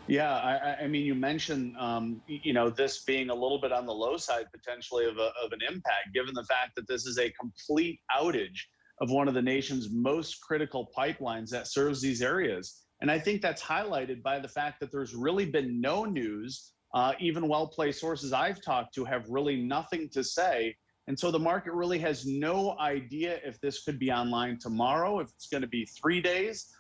Yeah, I mean, you mentioned, this being a little bit on the low side potentially of an impact, given the fact that this is a complete outage of one of the nation's most critical pipelines that serves these areas. And I think that's highlighted by the fact that there's really been no news. Even well-placed sources I've talked to have really nothing to say. And so the market really has no idea if this could be online tomorrow, if it's going to be 3 days.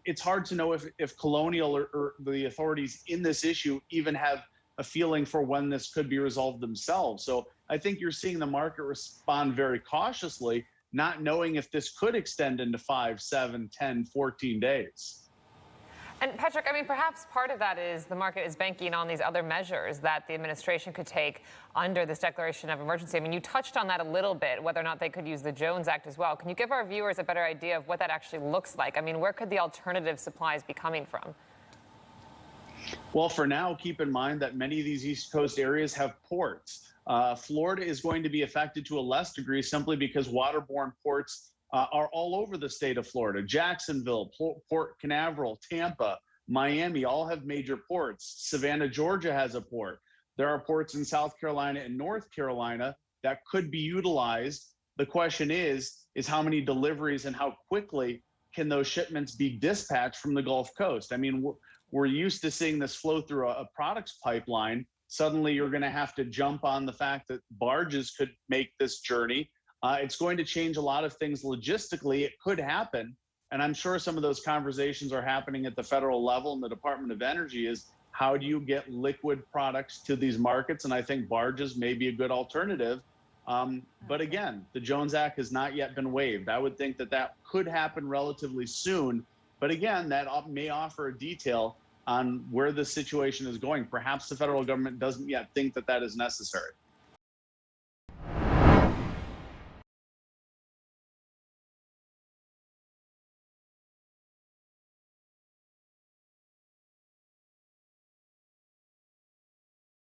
It's hard to know if Colonial or the authorities in this issue even have a feeling for when this could be resolved themselves. So I think you're seeing the market respond very cautiously, not knowing if this could extend into 5, 7, 10, 14 days. And Patrick, I mean, perhaps part of that is the market is banking on these other measures that the administration could take under this declaration of emergency. I mean, you touched on that a little bit, whether or not they could use the Jones Act as well. Can you give our viewers a better idea of what that actually looks like? I mean, where could the alternative supplies be coming from? Well, for now, keep in mind that many of these East Coast areas have ports. Florida is going to be affected to a less degree simply because waterborne ports are all over the state of Florida. Jacksonville, Port Canaveral, Tampa, Miami all have major ports. Savannah, Georgia has a port. There are ports in South Carolina and North Carolina that could be utilized. The question is how many deliveries and how quickly can those shipments be dispatched from the Gulf Coast? I mean, we're used to seeing this flow through a products pipeline. Suddenly, you're going to have to jump on the fact that barges could make this journey. It's going to change a lot of things logistically. It could happen. And I'm sure some of those conversations are happening at the federal level in the Department of Energy is how do you get liquid products to these markets? And I think barges may be a good alternative. But again, the Jones Act has not yet been waived. I would think that that could happen relatively soon. But again, that may offer a detail on where the situation is going. Perhaps the federal government doesn't yet think that that is necessary.